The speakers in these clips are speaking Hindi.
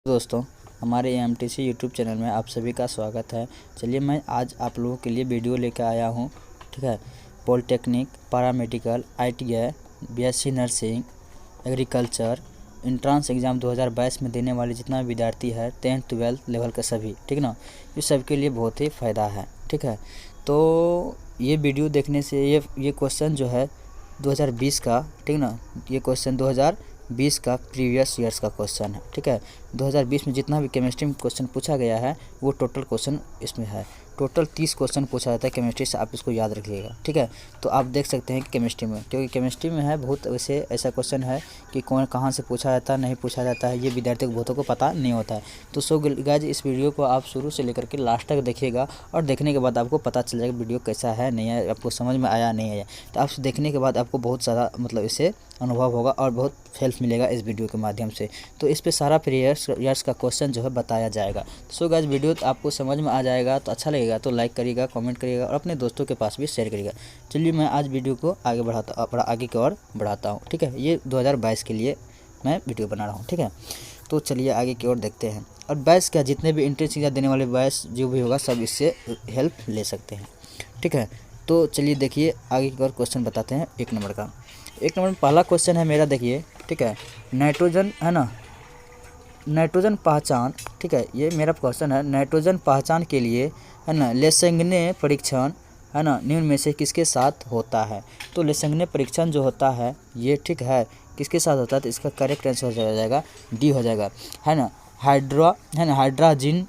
दोस्तों, हमारे एएमटीसी यूट्यूब चैनल में आप सभी का स्वागत है। चलिए मैं आज आप लोगों के लिए वीडियो लेकर आया हूँ। ठीक है, polytechnic, paramedical, ITI, BSc nursing, agriculture, entrance exam 2022 में देने वाले जितना विद्यार्थी है 10th 12th लेवल का सभी, ठीक ना, ये सब के लिए बहुत ही फ़ायदा है। ठीक है, तो ये वीडियो देखने से ये क्वेश्चन जो है 2020 का, ठीक ना, ये क्वेश्चन 2020 का प्रीवियस ईयर्स का क्वेश्चन है। ठीक है, 2020 में जितना भी केमिस्ट्री में क्वेश्चन पूछा गया है वो टोटल क्वेश्चन इसमें है। टोटल 30 क्वेश्चन पूछा जाता है केमिस्ट्री से, आप इसको याद रखिएगा। ठीक है, तो आप देख सकते हैं कि केमिस्ट्री में, क्योंकि केमिस्ट्री में है बहुत वैसे ऐसा क्वेश्चन है कि कौन कहाँ से पूछा जाता है, नहीं पूछा जाता है, ये विद्यार्थियों को बहुतों को पता नहीं होता है। तो सो गाइस, इस वीडियो को आप शुरू से लेकर के लास्ट तक देखिएगा और देखने के बाद आपको पता चल जाएगा वीडियो कैसा है, नहीं है, आपको समझ में आया नहीं आया। तो आप देखने के बाद आपको बहुत ज़्यादा इससे अनुभव होगा और बहुत हेल्प मिलेगा इस वीडियो के माध्यम से। तो इस पे सारा प्रीवियस ईयर्स का क्वेश्चन जो है बताया जाएगा। सो गाइस, वीडियो तो आपको समझ में आ जाएगा तो अच्छा लगेगा तो लाइक करिएगा, कमेंट करिएगा और अपने दोस्तों के पास भी शेयर करिएगा। चलिए मैं आज वीडियो को आगे की ओर बढ़ाता हूँ। ठीक है, ये 2022 के लिए मैं वीडियो बना रहा हूँ। ठीक है, तो चलिए आगे की ओर देखते हैं। और 22 क्या, जितने भी एंट्रेंस एग्जाम देने वाले 22 जो भी होगा सब इससे हेल्प ले सकते हैं। ठीक है, तो चलिए देखिए आगे की ओर क्वेश्चन बताते हैं। 1 नंबर का, 1 नंबर में पहला क्वेश्चन है मेरा, देखिए। ठीक है, नाइट्रोजन है ना, नाइट्रोजन पहचान। ठीक है, ये मेरा क्वेश्चन है। नाइट्रोजन पहचान के लिए है ना लेसंगने परीक्षण है ना निम्न में से किसके साथ होता है। तो लेसंगने परीक्षण जो होता है ये, ठीक है, किसके साथ होता है, तो इसका करेक्ट आंसर हो जाएगा डी हो जाएगा, है ना। हाइड्राजिन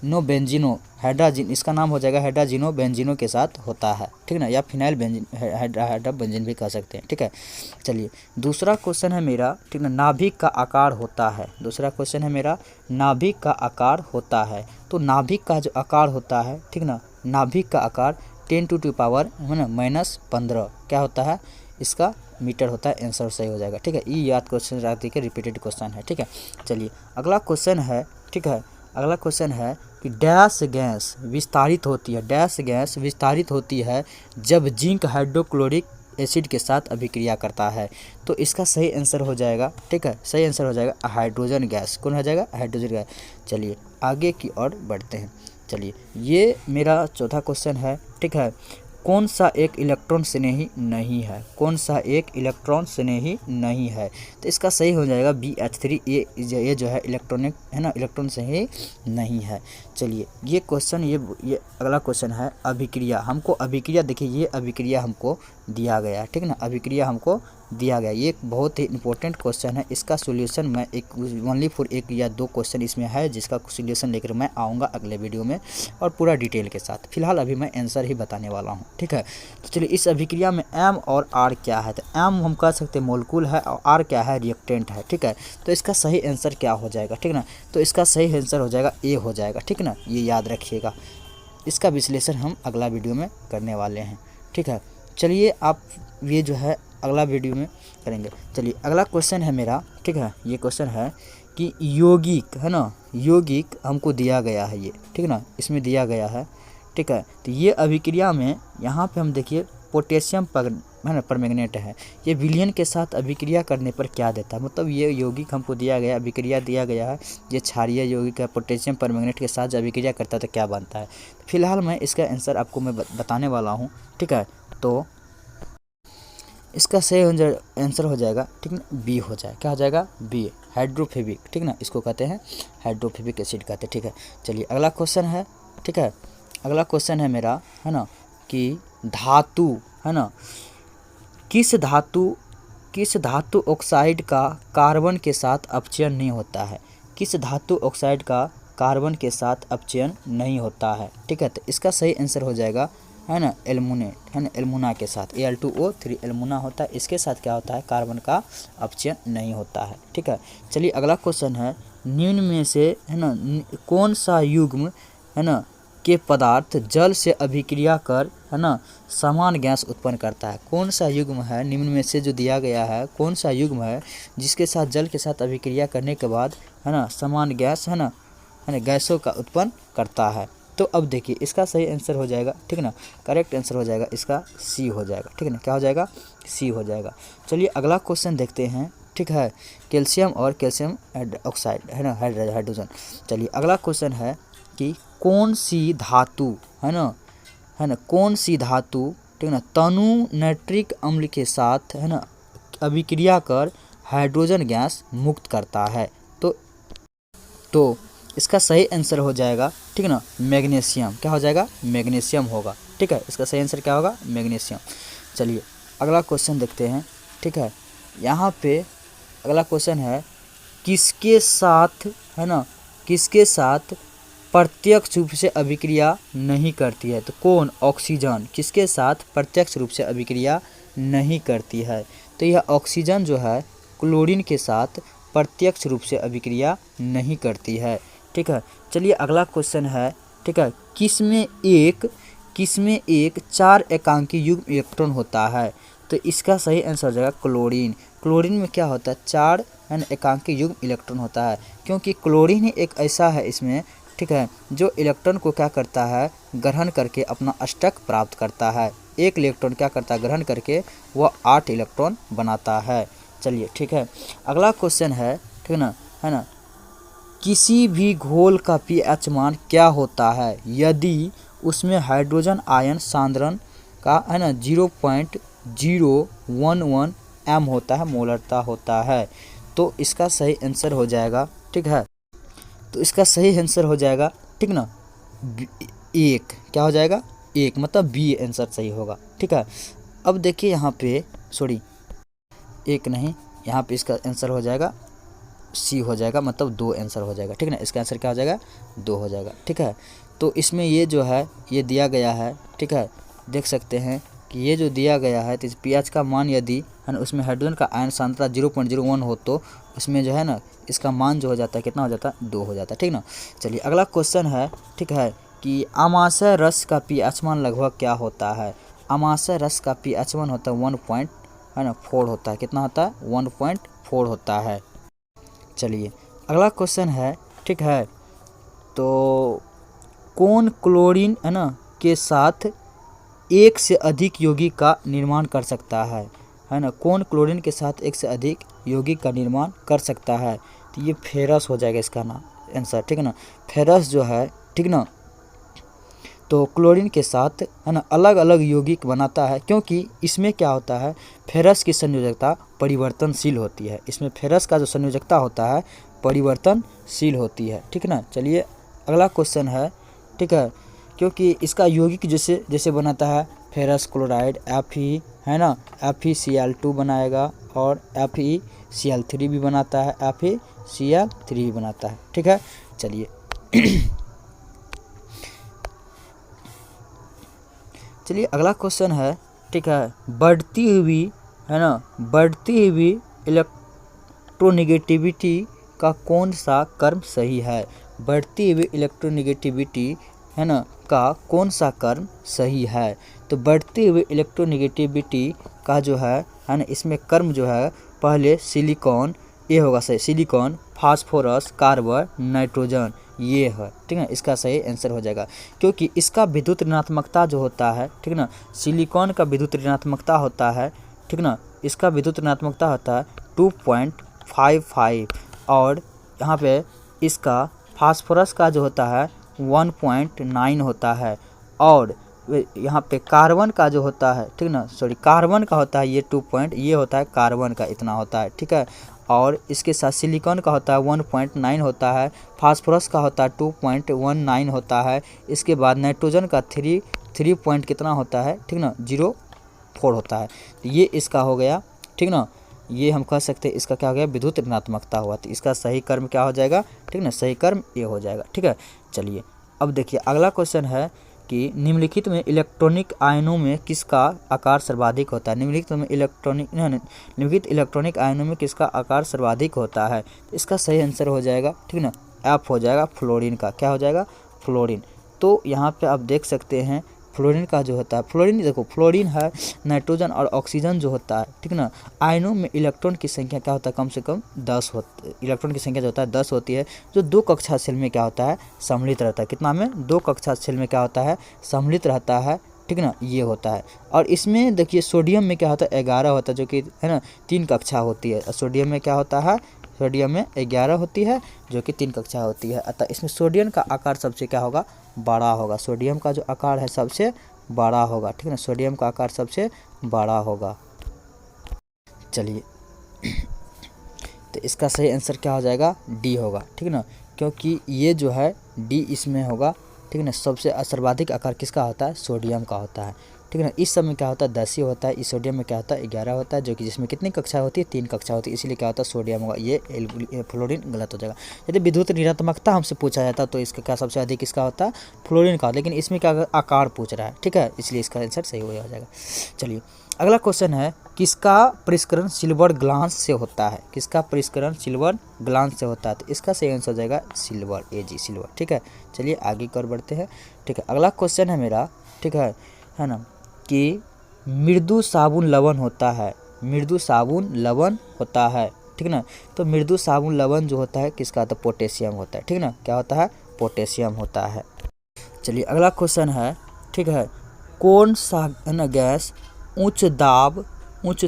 नो बेंजिनो, हाइड्राजिन इसका नाम हो जाएगा, हाइड्राजिनो बेंजिनो के साथ होता है। ठीक ना, या फिनाइल बेंजिन, हाइड्रा बेंजिन भी कह सकते हैं। ठीक है, चलिए दूसरा क्वेश्चन है मेरा, ठीक ना, नाभिक का आकार होता है। दूसरा क्वेश्चन है मेरा, नाभिक का आकार होता है। तो नाभिक का जो आकार होता है, ठीक ना, नाभिक का आकार 10⁻⁻ है ना -15 क्या होता है, इसका मीटर होता है। आंसर सही हो जाएगा। ठीक है, ये याद क्वेश्चन रहती है, रिपीटेड क्वेश्चन है। ठीक है, चलिए अगला क्वेश्चन है। ठीक है, अगला क्वेश्चन है कि डैश गैस विस्तारित होती है, डैश गैस विस्तारित होती है जब जिंक हाइड्रोक्लोरिक एसिड के साथ अभिक्रिया करता है। तो इसका सही आंसर हो जाएगा, ठीक है, सही आंसर हो जाएगा हाइड्रोजन गैस। कौन हो जाएगा, हाइड्रोजन गैस। चलिए आगे की ओर बढ़ते हैं। चलिए ये मेरा चौथा क्वेश्चन है। ठीक है, कौन सा एक इलेक्ट्रॉन स्नेही नहीं है, कौन सा एक इलेक्ट्रॉन स्नेही नहीं है। तो इसका सही हो जाएगा BH3, ये जो है इलेक्ट्रॉनिक है ना, इलेक्ट्रॉन स्नेही नहीं है। चलिए ये क्वेश्चन, ये अगला क्वेश्चन है अभिक्रिया। हमको अभिक्रिया, देखिए ये अभिक्रिया हमको दिया गया है। ठीक ना, अभिक्रिया हमको दिया गया, ये एक बहुत ही इंपॉर्टेंट क्वेश्चन है। इसका सॉल्यूशन मैं ओनली फॉर 1 या 2 क्वेश्चन इसमें है जिसका सॉल्यूशन लेकर मैं आऊँगा अगले वीडियो में और पूरा डिटेल के साथ। फिलहाल अभी मैं आंसर ही बताने वाला हूँ। ठीक है, तो चलिए इस अभिक्रिया में M और R क्या है। तो M हम कह सकते हैं मोलिक्यूल है और R क्या है, रिएक्टेंट है। ठीक है, तो इसका सही आंसर क्या हो जाएगा, ठीक ना, तो इसका सही आंसर हो जाएगा A हो जाएगा। ठीक ना, ये याद रखिएगा। इसका विश्लेषण हम अगला वीडियो में करने वाले हैं। ठीक है, चलिए आप ये जो है अगला वीडियो में करेंगे। चलिए अगला क्वेश्चन है मेरा। ठीक है, ये क्वेश्चन है कि यौगिक है ना, यौगिक हमको दिया गया है ये, ठीक ना, इसमें दिया गया है। ठीक है, तो ये अभिक्रिया में यहाँ पे हम देखिए पोटेशियम है ना परमैंगनेट है, ये विलयन के साथ अभिक्रिया करने पर क्या देता है। मतलब ये यौगिक हमको दिया गया, अभिक्रिया दिया गया है, ये क्षारीय यौगिक है, पोटेशियम परमैंगनेट के साथ अभिक्रिया करता है तो क्या बनता है। फिलहाल मैं इसका आंसर आपको मैं बताने वाला हूँ। ठीक है, तो इसका सही आंसर हो जाएगा, ठीक ना, बी हो जाएगा। क्या हो जाएगा, बी, हाइड्रोफेबिक। ठीक ना, इसको कहते हैं हाइड्रोफेबिक एसिड कहते हैं। ठीक है, चलिए अगला क्वेश्चन है। ठीक है, अगला क्वेश्चन है मेरा, है ना, कि धातु है ना, किस धातु ऑक्साइड का कार्बन के साथ अपचयन नहीं होता है। किस धातु ऑक्साइड का कार्बन के साथ अपचयन नहीं होता है। ठीक है, तो इसका सही आंसर हो जाएगा, है ना, एल्मुनेट, है ना, एल्मुना के साथ Al2O3 एल्मुना होता है, इसके साथ क्या होता है, कार्बन का अपचयन नहीं होता है। ठीक है, चलिए अगला क्वेश्चन है, निम्न में से है ना कौन सा युग्म है ना के पदार्थ जल से अभिक्रिया कर है ना समान गैस उत्पन्न करता है। कौन सा युग्म है निम्न में से जो दिया गया है, कौन सा युग्म है जिसके साथ जल के साथ अभिक्रिया करने के बाद है ना समान गैस है ना गैसों का उत्पन्न करता है। तो अब देखिए इसका सही आंसर हो जाएगा, ठीक ना, करेक्ट आंसर हो जाएगा इसका सी हो जाएगा। ठीक है ना, क्या हो जाएगा, सी हो जाएगा। चलिए अगला क्वेश्चन देखते हैं। ठीक है, कैल्शियम और कैल्शियम ऑक्साइड है ना, हाइड्रोजन। चलिए अगला क्वेश्चन है कि कौन सी धातु है ना कौन सी धातु, ठीक ना, तनु नाइट्रिक अम्ल के साथ है ना अभिक्रिया कर हाइड्रोजन गैस मुक्त करता है। तो इसका सही आंसर हो जाएगा, ठीक है ना, मैग्नीशियम। क्या हो जाएगा? मैग्नीशियम होगा। ठीक है, इसका सही आंसर क्या होगा? मैग्नीशियम। चलिए अगला क्वेश्चन देखते हैं। ठीक है, यहाँ पे अगला क्वेश्चन है किसके साथ है ना, किसके साथ प्रत्यक्ष रूप से अभिक्रिया नहीं करती है? तो कौन? ऑक्सीजन किसके साथ प्रत्यक्ष रूप से अभिक्रिया नहीं करती है? तो यह ऑक्सीजन जो है क्लोरीन के साथ प्रत्यक्ष रूप से अभिक्रिया नहीं करती है। ठीक है, चलिए अगला क्वेश्चन है। ठीक है, किसमें एक 4 एकांकी युग्म इलेक्ट्रॉन होता है? तो इसका सही आंसर हो जाएगा क्लोरीन। क्लोरीन में क्या होता है? 4 एकांकी युग्म इलेक्ट्रॉन होता है, क्योंकि क्लोरीन ही एक ऐसा है इसमें, ठीक है, जो इलेक्ट्रॉन को क्या करता है? ग्रहण करके अपना अष्टक प्राप्त करता है। एक इलेक्ट्रॉन क्या करता है? ग्रहण करके वह 8 इलेक्ट्रॉन बनाता है। चलिए ठीक है, अगला क्वेश्चन है, ठीक है ना, किसी भी घोल का पीएच मान क्या होता है यदि उसमें हाइड्रोजन आयन सांद्रण का है ना 0.011 m होता है, मोलरता होता है? तो इसका सही आंसर हो जाएगा, ठीक है, तो इसका सही आंसर हो जाएगा, ठीक ना, 1। क्या हो जाएगा? 1, मतलब बी आंसर सही होगा। ठीक है, अब देखिए यहाँ पे, सॉरी 1 नहीं, यहाँ पे इसका आंसर हो जाएगा सी हो जाएगा, मतलब 2 आंसर हो जाएगा। ठीक है ना, इसका आंसर क्या हो जाएगा? 2 हो जाएगा। ठीक है, तो इसमें ये जो है ये दिया गया है, ठीक है, देख सकते हैं कि ये जो दिया गया है, तो इस पीएच का मान यदि है ना उसमें हाइड्रोजन का आयन सांद्रता 0.01 हो तो उसमें जो है ना इसका मान जो हो जाता है कितना हो जाता है? 2 हो जाता है। ठीक ना, चलिए अगला क्वेश्चन है, ठीक है, कि आमाशय रस का पीएच मान लगभग क्या होता है? आमाशय रस का पीएच मान होता है 1.4 होता है। कितना होता है? 1.4 होता है। चलिए अगला क्वेश्चन है, ठीक है, तो कौन क्लोरीन है ना के साथ एक से अधिक यौगिक का निर्माण कर सकता है ना? कौन क्लोरीन के साथ एक से अधिक यौगिक का निर्माण कर सकता है? तो ये फेरस हो जाएगा इसका ना आंसर। ठीक है ना, फेरस जो है, ठीक ना, तो क्लोरीन के साथ है ना अलग अलग यौगिक बनाता है, क्योंकि इसमें क्या होता है? फेरस की संयोजकता परिवर्तनशील होती है। इसमें फेरस का जो संयोजकता होता है परिवर्तनशील होती है। ठीक है ना, चलिए अगला क्वेश्चन है, ठीक है, क्योंकि इसका यौगिक जैसे बनाता है फेरस क्लोराइड Fe है ना, FeCl2 बनाएगा और FeCl3 भी बनाता है, FeCl3 भी बनाता है। ठीक है, चलिए चलिए अगला क्वेश्चन है, ठीक है, बढ़ती हुई इलेक्ट्रोनेगेटिविटी का कौन सा कर्म सही है? बढ़ती हुई इलेक्ट्रोनेगेटिविटी है ना का कौन सा कर्म सही है? तो बढ़ती हुई इलेक्ट्रोनेगेटिविटी का जो है ना इसमें कर्म जो है पहले सिलिकॉन, ये होगा सही, सिलिकॉन, फास्फोरस, कार्बन, नाइट्रोजन, ये है। ठीक है, इसका सही आंसर हो जाएगा, क्योंकि इसका विद्युत ऋणात्मकता जो होता है, ठीक ना, सिलिकॉन का विद्युत ऋणात्मकता होता है, ठीक ना, इसका विद्युत ऋणात्मकता होता है 2.55 और यहाँ पे इसका फास्फोरस का जो होता है 1.9 होता है और यहाँ पे कार्बन का जो होता है, ठीक ना, सॉरी कार्बन का होता है ये 2 ये होता है कार्बन का इतना होता है। ठीक है, और इसके साथ सिलिकॉन का होता है 1.9 होता है, फास्फोरस का होता है 2.19 होता है, इसके बाद नाइट्रोजन का 3 पॉइंट कितना होता है? ठीक ना, 0.4 होता है। तो ये इसका हो गया, ठीक ना, ये हम कह सकते हैं इसका क्या हो गया? विद्युत ऋणात्मकता हुआ। तो इसका सही कर्म क्या हो जाएगा? ठीक ना, सही कर्म ये हो जाएगा। ठीक है, चलिए अब देखिए अगला क्वेश्चन है कि निम्नलिखित में इलेक्ट्रॉनिक आयनों में किसका आकार सर्वाधिक होता है? निम्नलिखित इलेक्ट्रॉनिक आयनों में किसका आकार सर्वाधिक होता है? इसका सही आंसर हो जाएगा, ठीक ना, F हो जाएगा, फ्लोरीन का। क्या हो जाएगा? फ्लोरीन। तो यहाँ पे आप देख सकते हैं फ्लोरीन का जो होता है, फ्लोरीन देखो, फ्लोरीन है नाइट्रोजन और ऑक्सीजन जो होता है, ठीक ना, आयनों में इलेक्ट्रॉन की संख्या क्या होता है? कम से कम 10 इलेक्ट्रॉन की संख्या जो होता है 10 होती है, जो 2 कक्षा शेल में क्या होता है? सम्मिलित रहता है। कितना में? 2 कक्षा शेल में क्या होता है? सम्मिलित रहता है। ठीक है ना, ये होता है। और इसमें देखिए सोडियम में क्या होता है 11 होता है, जो कि है ना 3 कक्षा होती है। और सोडियम में क्या होता है, सोडियम में 11 होती है जो कि 3 कक्षा होती है। अतः इसमें सोडियम का आकार सबसे क्या होगा, बड़ा होगा। सोडियम का जो आकार है सबसे बड़ा होगा, ठीक है ना, सोडियम का आकार सबसे बड़ा होगा। चलिए तो इसका सही आंसर क्या हो जाएगा, डी होगा, ठीक है ना, क्योंकि ये जो है डी इसमें होगा, ठीक है ना। सबसे सर्वाधिक आकार किसका होता है, सोडियम का होता है, ठीक है ना। इस सब में क्या होता है 10 ही होता है, इस सोडियम में क्या होता है 11 होता है, जो कि जिसमें कितनी कक्षा होती है 3 कक्षा होती है, इसीलिए क्या होता है सोडियम होगा। ये फ्लोरीन गलत हो जाएगा। यदि विद्युत ऋणात्मकता हमसे पूछा जाता तो इसका क्या सबसे अधिक इसका होता है फ्लोरीन का, लेकिन इसमें क्या आकार पूछ रहा है, ठीक है, इसलिए इसका आंसर सही हो जाएगा। चलिए अगला क्वेश्चन है, किसका परिष्करण सिल्वर ग्लास से होता है, किसका परिष्करण सिल्वर ग्लास से होता है, तो इसका सही आंसर हो जाएगा सिल्वर, एजी सिल्वर, ठीक है। चलिए आगे की ओर बढ़ते हैं, ठीक है। अगला क्वेश्चन है मेरा, ठीक है ना, कि मृदु साबुन लवण होता है, मृदु साबुन लवण होता है, ठीक ना। तो मृदु साबुन लवण जो होता है किसका, तो पोटेशियम होता है, ठीक ना, क्या होता है, पोटेशियम होता है। चलिए अगला क्वेश्चन है, ठीक है, कौन सा है ना गैस उच्च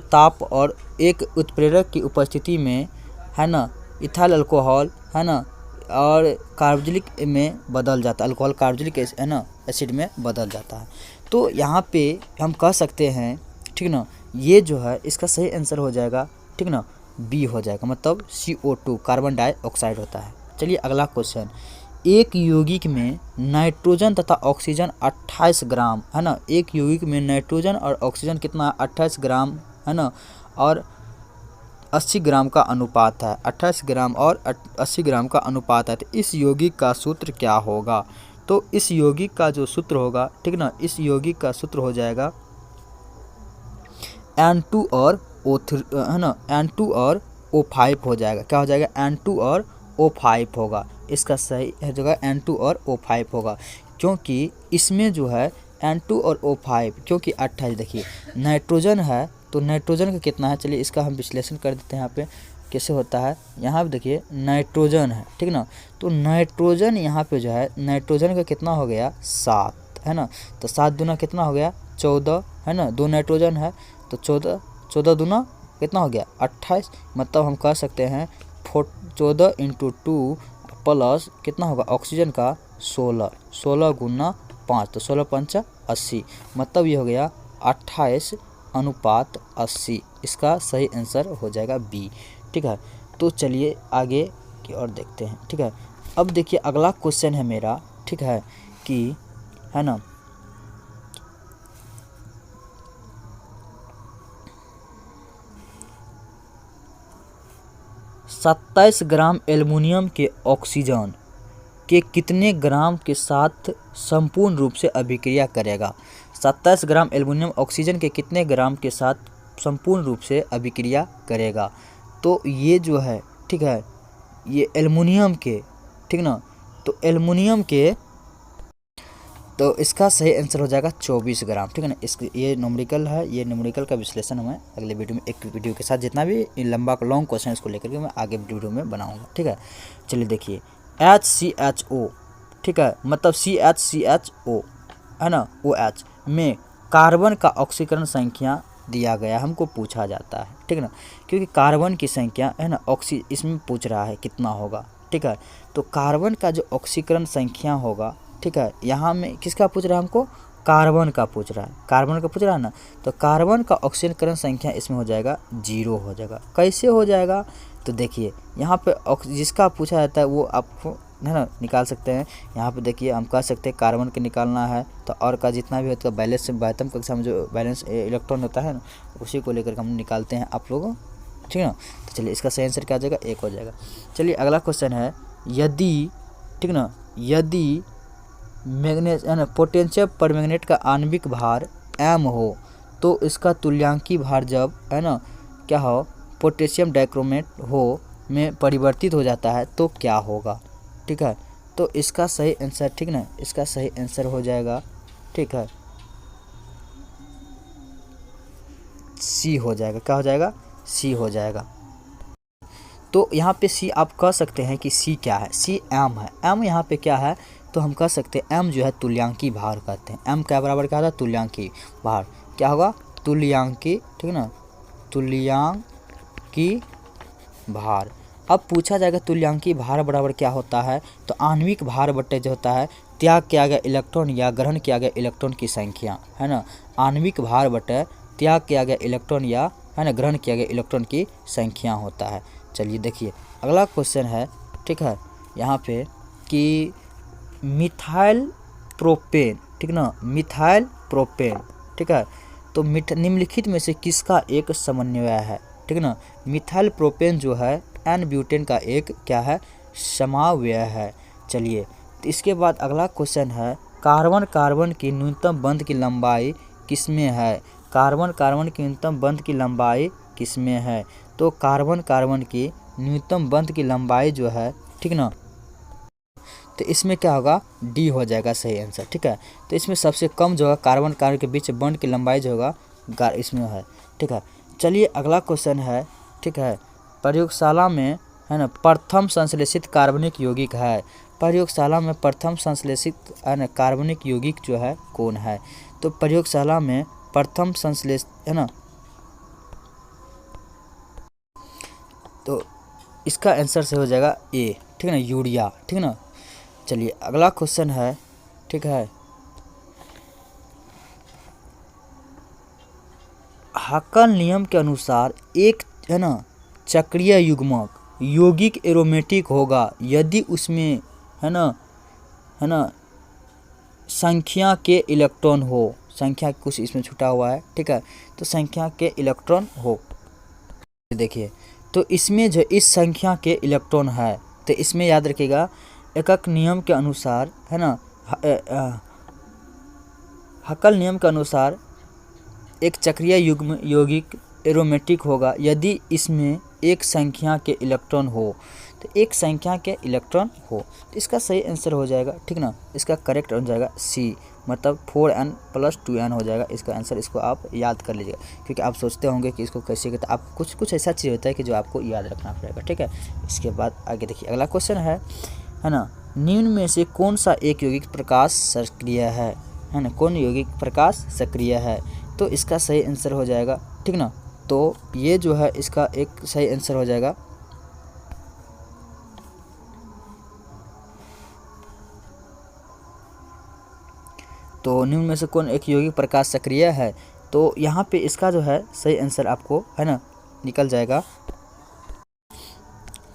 ताप और एक उत्प्रेरक की उपस्थिति में है ना इथाइल अल्कोहल है ना और कार्बोक्सिलिक में बदल जाता है, अल्कोहल कार्बोक्सिलिक है ना एसिड में बदल जाता है। तो यहाँ पे हम कह सकते हैं, ठीक ना, ये जो है इसका सही आंसर हो जाएगा, ठीक ना, बी हो जाएगा, मतलब CO2 कार्बन डाइऑक्साइड होता है। चलिए अगला क्वेश्चन, एक यौगिक में नाइट्रोजन तथा ऑक्सीजन 28 ग्राम है ना, एक यौगिक में नाइट्रोजन और ऑक्सीजन कितना 28 ग्राम है ना और 80 ग्राम का अनुपात है, 28 ग्राम और 80 ग्राम का अनुपात है। तो इस यौगिक का सूत्र क्या होगा, तो इस यौगिक का जो सूत्र होगा, ठीक ना, इस यौगिक का सूत्र हो जाएगा N2 और O3 है ना, N2 और O5 हो जाएगा, क्या हो जाएगा N2 और O5 होगा। इसका सही जगह N2 और O5 होगा, क्योंकि इसमें जो है N2 और O5, क्योंकि 28 देखिए नाइट्रोजन है तो नाइट्रोजन का कितना है, चलिए इसका हम विश्लेषण कर देते हैं। यहाँ पे कैसे होता है, यहाँ पे देखिए नाइट्रोजन है, ठीक ना, तो नाइट्रोजन यहाँ पे जो है नाइट्रोजन का कितना हो गया 7 है ना, तो 7 दूना कितना हो गया 14 है ना, 2 नाइट्रोजन है तो 14 दूना कितना हो गया 28, मतलब हम कह सकते हैं 14 × 2 प्लस कितना होगा ऑक्सीजन का 16 गुना 5, तो 16 पंचा 80, मतलब ये हो गया 28:80। इसका सही आंसर हो जाएगा बी, ठीक है। तो चलिए आगे की ओर देखते हैं, ठीक है। अब देखिए अगला क्वेश्चन है मेरा, ठीक है, कि है ना 27 ग्राम एल्युमिनियम के ऑक्सीजन के कितने ग्राम के साथ संपूर्ण रूप से अभिक्रिया करेगा, 27 ग्राम एल्युमिनियम ऑक्सीजन के कितने ग्राम के साथ संपूर्ण रूप से अभिक्रिया करेगा। तो ये जो है, ठीक है, ये एल्युमिनियम के, ठीक ना, तो एल्युमिनियम के, तो इसका सही आंसर हो जाएगा 24 ग्राम, ठीक है ना। ये न्यूमेरिकल है, ये न्यूमेरिकल का विश्लेषण मैं अगले वीडियो में, एक वीडियो के साथ जितना भी लंबा लॉन्ग क्वेश्चन इसको लेकर के मैं आगे वीडियो में बनाऊंगा, ठीक है। चलिए देखिए HCHO, ठीक है, मतलब CHCHO है ना OH में कार्बन का ऑक्सीकरण संख्या दिया गया, हमको पूछा जाता है, ठीक है ना, क्योंकि कार्बन की संख्या है ना इसमें पूछ रहा है कितना होगा, ठीक है। तो कार्बन का जो ऑक्सीकरण संख्या होगा, ठीक है, यहाँ में किसका पूछ रहा है हमको, कार्बन का पूछ रहा है, कार्बन का पूछ रहा है ना, तो कार्बन का ऑक्सीकरण संख्या इसमें हो जाएगा 0 हो जाएगा। कैसे हो जाएगा, तो देखिए यहाँ पे जिसका पूछा जाता है वो आपको है ना निकाल सकते हैं। यहाँ पे देखिए हम कह सकते हैं कार्बन के निकालना है तो और का जितना भी होता है बैलेंस से बातम कक्षा में जो बैलेंस इलेक्ट्रॉन होता है ना उसी को लेकर हम निकालते हैं आप लोगों, ठीक है ना। तो चलिए इसका सही आंसर क्या हो जाएगा, 1 हो जाएगा। चलिए अगला क्वेश्चन है, यदि, ठीक ना, यदि मैग्नेट है ना पोटेंशियम पर मैग्नेट का आणविक भार m हो तो इसका तुल्यांकी भार जब है ना क्या हो पोटेशियम डाइक्रोमेट हो में परिवर्तित हो जाता है तो क्या होगा, ठीक है। तो इसका सही आंसर, ठीक ना, इसका सही आंसर हो जाएगा, ठीक है, सी हो जाएगा, क्या हो जाएगा, सी हो जाएगा। तो यहाँ पे सी आप कह सकते हैं कि सी क्या है, सी एम है, एम यहाँ पे क्या है तो हम कह सकते हैं m जो है तुल्यांकी भार कहते हैं। m क्या बराबर क्या होता है? तुल्यांकी भार। क्या होगा? तुल्यांकी, ठीक ना, तुल्यांकी भार। अब पूछा जाएगा तुल्यांकी भार बराबर क्या होता है, तो आणविक भार बटे जो होता है त्याग किया गया इलेक्ट्रॉन या ग्रहण किया गया इलेक्ट्रॉन की संख्या, है ना। आणविक भार बटे त्याग किया गया इलेक्ट्रॉन या, है ना, ग्रहण किया गया इलेक्ट्रॉन की संख्या होता है। चलिए देखिए अगला क्वेश्चन है, ठीक है, यहाँ पे कि मिथाइल प्रोपेन, ठीक ना, मिथाइल प्रोपेन, ठीक है, तो निम्नलिखित में से किसका एक समन्वय है, ठीक ना। मिथाइल प्रोपेन जो है एन ब्यूटेन का एक क्या है? समन्वय है। चलिए तो इसके बाद अगला क्वेश्चन है कार्बन कार्बन की न्यूनतम बंध की लंबाई किसमें है? कार्बन कार्बन की न्यूनतम बंध की लंबाई किसमें है? तो कार्बन कार्बन की न्यूनतम बंध की लंबाई जो है, ठीक ना, तो इसमें क्या होगा? डी हो जाएगा सही आंसर, ठीक है। तो इसमें सबसे कम जो है कार्बन कार्बन के बीच बंध की लंबाई जो होगा इसमें है, ठीक है। चलिए अगला क्वेश्चन है, ठीक है, प्रयोगशाला में, है ना, प्रथम संश्लेषित कार्बनिक यौगिक है। प्रयोगशाला में प्रथम संश्लेषित, है ना, कार्बनिक यौगिक जो है कौन है? तो प्रयोगशाला में प्रथम संश्लेषित, है ना, तो इसका आंसर से हो जाएगा ए, ठीक है ना, यूरिया, ठीक है ना। चलिए अगला क्वेश्चन है, ठीक है, हाकल नियम के अनुसार एक, है ना, चक्रीय युग्मक यौगिक एरोमेटिक होगा यदि उसमें, है ना, संख्या के इलेक्ट्रॉन हो। संख्या कुछ इसमें छूटा हुआ है, ठीक है, तो संख्या के इलेक्ट्रॉन हो। देखिए तो इसमें जो इस संख्या के इलेक्ट्रॉन है, तो इसमें याद रखिएगा एकक नियम के अनुसार, है ना, हाकल नियम के अनुसार एक चक्रीय युग्म यौगिक एरोमेटिक होगा यदि इसमें एक संख्या के इलेक्ट्रॉन हो। तो एक संख्या के इलेक्ट्रॉन हो, तो इसका सही आंसर हो जाएगा, ठीक ना, इसका करेक्ट हो जाएगा सी, मतलब 4n + 2n हो जाएगा इसका आंसर। इसको आप याद कर लीजिएगा, क्योंकि आप सोचते होंगे कि इसको कैसे करते, आप कुछ ऐसा चीज़ होता है कि जो आपको याद रखना पड़ेगा, ठीक है। इसके बाद आगे देखिए अगला क्वेश्चन है ना, निम्न में से कौन सा एक यौगिक प्रकाश सक्रिय है ना, कौन यौगिक प्रकाश सक्रिय है? तो इसका सही आंसर हो जाएगा, ठीक ना, तो ये जो है इसका एक सही आंसर हो जाएगा, तो निम्न में से कौन एक यौगिक प्रकाश सक्रिय है? तो यहाँ पे इसका जो है सही आंसर आपको, है ना, निकल जाएगा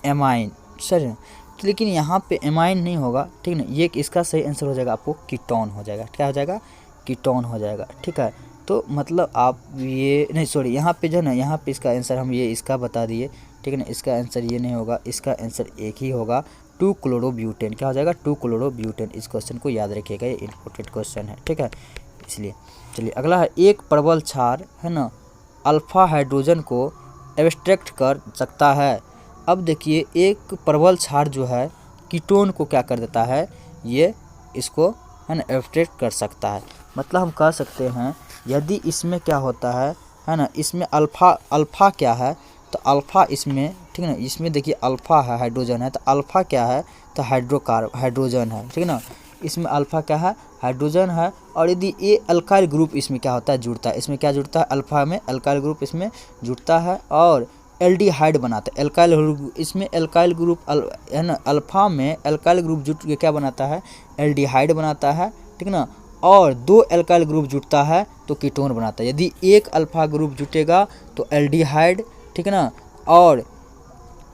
एमाइन, सर। तो लेकिन यहाँ पे एमाइन नहीं होगा, ठीक ना, ये इसका सही आंसर हो जाएगा आपको कीटोन हो जाएगा। क्या हो जाएगा? कीटोन हो जाएगा, ठीक है। तो मतलब आप ये नहीं, सॉरी, यहाँ पे जो है ना, यहाँ पे इसका आंसर हम ये इसका बता दिए, ठीक है ना, इसका आंसर ये नहीं होगा, इसका आंसर एक ही होगा 2 क्लोरोब्यूटेन। क्या हो जाएगा? 2 क्लोरोब्यूटेन। इस क्वेश्चन को याद रखिएगा, ये इंपॉर्टेंट क्वेश्चन है, ठीक है, इसलिए। चलिए अगला है एक प्रबल क्षार, है ना, अल्फा हाइड्रोजन को एब्स्ट्रैक्ट कर सकता है। अब देखिए एक प्रबल क्षार जो है कीटोन को क्या कर देता है, ये इसको, है ना, एब्स्ट्रैक्ट कर सकता है। मतलब हम कह सकते हैं यदि इसमें क्या होता है ना, इसमें अल्फ़ा क्या है, तो अल्फ़ा इसमें, ठीक है ना, इसमें देखिए अल्फ़ा है, हाइड्रोजन है, तो अल्फ़ा क्या है, तो हाइड्रोजन है, ठीक है ना, इसमें अल्फ़ा क्या है, हाइड्रोजन है। और यदि ये अल्काइल ग्रुप इसमें क्या होता है, जुड़ता है, इसमें क्या जुड़ता है, अल्फ़ा में अल्काइल ग्रुप इसमें जुड़ता है और एल्डिहाइड बनाता है। एल्काइल इसमें एल्काइल ग्रुप, है ना, अल्फ़ा में एल्काइल ग्रुप जुट के क्या बनाता है, एल्डिहाइड बनाता है, ठीक ना, और 2 एल्काइल ग्रुप जुटता है तो कीटोन बनाता है। यदि एक अल्फ़ा ग्रुप जुटेगा तो एल्डिहाइड, ठीक है ना,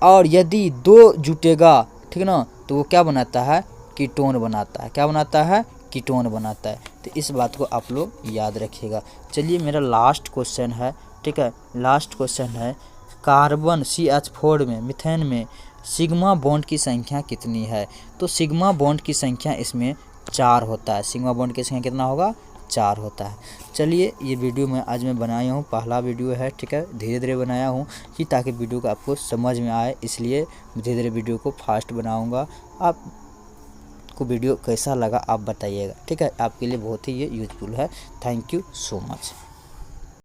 और यदि 2 जुटेगा, ठीक है ना, तो वो क्या बनाता है, कीटोन बनाता है। क्या बनाता है? कीटोन बनाता है। तो इस बात को आप लोग याद रखिएगा। चलिए मेरा लास्ट क्वेश्चन है, ठीक है, लास्ट क्वेश्चन है कार्बन CH4 में, मीथेन में सिग्मा बॉन्ड की संख्या कितनी है? तो सिग्मा बॉन्ड की संख्या इसमें 4 होता है। सिग्मा बॉन्ड की संख्या कितना होगा? 4 होता है। चलिए ये वीडियो आज मैं बनाया हूँ, पहला वीडियो है, ठीक है, धीरे धीरे बनाया हूँ कि ताकि वीडियो को आपको समझ में आए, इसलिए धीरे धीरे वीडियो को फास्ट बनाऊँगा। आपको वीडियो कैसा लगा आप बताइएगा, ठीक है, आपके लिए बहुत ही ये यूजफुल है। Thank you so much.